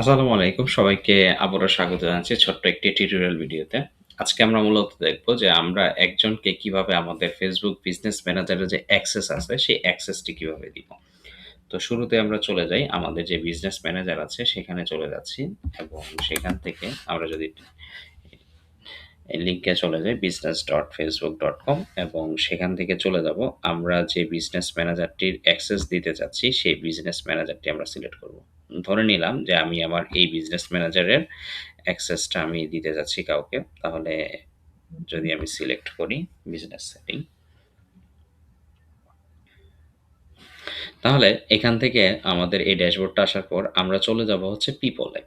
আসসালামু আলাইকুম। সবাইকে আবারও স্বাগত জানাচ্ছি ছোট্ট একটি টিউটোরিয়াল ভিডিওতে। আজকে আমরা মূলত দেখব যে আমরা একজনকে কিভাবে আমাদের Facebook বিজনেস ম্যানেজারের যে অ্যাক্সেস আছে, সেই অ্যাক্সেসটি কিভাবে দিব। তো শুরুতে আমরা চলে যাই আমাদের যে বিজনেস ম্যানেজার আছে সেখানে চলে যাচ্ছি এবং সেখান থেকে আমরা যদি এই লিঙ্কে চলে যাই business.facebook.com এবং সেখান থেকে চলে যাব আমরা যে বিজনেস ম্যানেজারটির অ্যাক্সেস দিতে চাচ্ছি সেই বিজনেস ম্যানেজারটি আমরা সিলেক্ট করব। ধরে নিলাম যে আমি আমার এই বিজনেস ম্যানেজারের অ্যাক্সেসটা আমি দিতে যাচ্ছি কাউকে। তাহলে যদি আমি সিলেক্ট করি বিজনেস সেটিং, তাহলে এখান থেকে আমাদের এই ড্যাশবোর্ডটা আসার পর আমরা চলে যাব হচ্ছে পিপলে।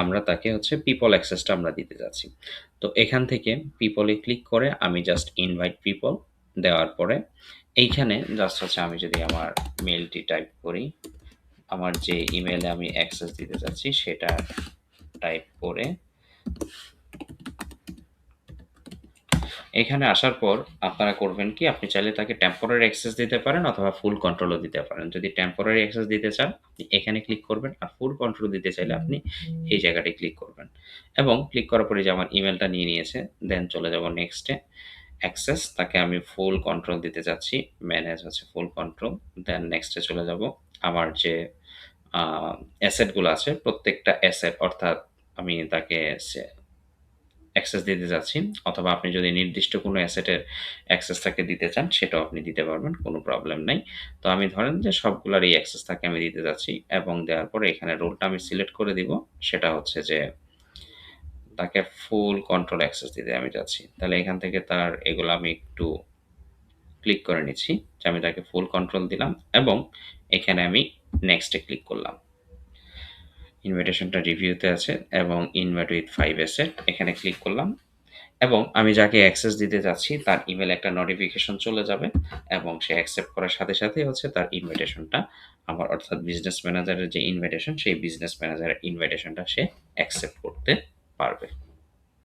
আমরা তাকে হচ্ছে পিপল অ্যাক্সেসটা আমরা দিতে যাচ্ছি। তো এখান থেকে পিপলে ক্লিক করে আমি জাস্ট ইনভাইট পিপল দেওয়ার পরে এইখানে জাস্ট হচ্ছে আমি যদি আমার মেইলটি টাইপ করি, আমার যে ইমেইলে আমি অ্যাক্সেস দিতে চাচ্ছি সেটা টাইপ করে এখানে আসার পর আপনারা করবেন কি, আপনি চাইলে তাকে টেম্পোরারি অ্যাক্সেস দিতে পারেন অথবা ফুল কন্ট্রোলও দিতে পারেন। যদি টেম্পোরারি অ্যাক্সেস দিতে চান, আপনি এখানে ক্লিক করবেন। আর ফুল কন্ট্রোল দিতে চাইলে আপনি এই জায়গাটায় ক্লিক করবেন। এবং ক্লিক করার পরে যে আমার ইমেইলটা নিয়ে নিয়েছে, দেন চলে যাব নেক্সটে। অ্যাক্সেস তাকে আমি ফুল কন্ট্রোল দিতে চাচ্ছি। ম্যানেজ হচ্ছে ফুল কন্ট্রোল। দেন নেক্সটে চলে যাব। আমার যে আ অ্যাসেট গুলো আছে প্রত্যেকটা অ্যাসেট অর্থাৎ আমি তাকে অ্যাক্সেস দিতে যাচ্ছি, অথবা আপনি যদি নির্দিষ্ট কোনো অ্যাসেটের অ্যাক্সেস তাকে দিতে চান সেটাও আপনি দিতে পারবেন, কোনো প্রবলেম নাই। তো আমি ধরেন যে সবগুলার এই অ্যাক্সেস তাকে আমি দিতে যাচ্ছি এবং দেওয়ার পরে এখানে রোলটা আমি সিলেক্ট করে দিব। সেটা হচ্ছে যে তাকে ফুল কন্ট্রোল অ্যাক্সেস দিতে আমি চাচ্ছি। তাহলে এখান থেকে তার এগুলো আমি একটু ক্লিক করে নিচ্ছি যে আমি তাকে ফুল কন্ট্রোল দিলাম এবং এখানে আমি নেক্সটে ক্লিক করলাম। ইনভিটেশনটা রিভিউতে আছে এবং ইনভাইট উইথ 5 অ্যাসেট এখানে ক্লিক করলাম এবং আমি যাকে অ্যাক্সেস দিতে যাচ্ছি তার ইমেইলে একটা নোটিফিকেশন চলে যাবে এবং সে অ্যাকসেপ্ট করার সাথে সাথেই হচ্ছে তার ইনভিটেশনটা আমার অর্থাৎ বিজনেস ম্যানেজারের যে ইনভিটেশন সেই বিজনেস ম্যানেজারের ইনভিটেশনটা সে অ্যাকসেপ্ট করতে পারবে।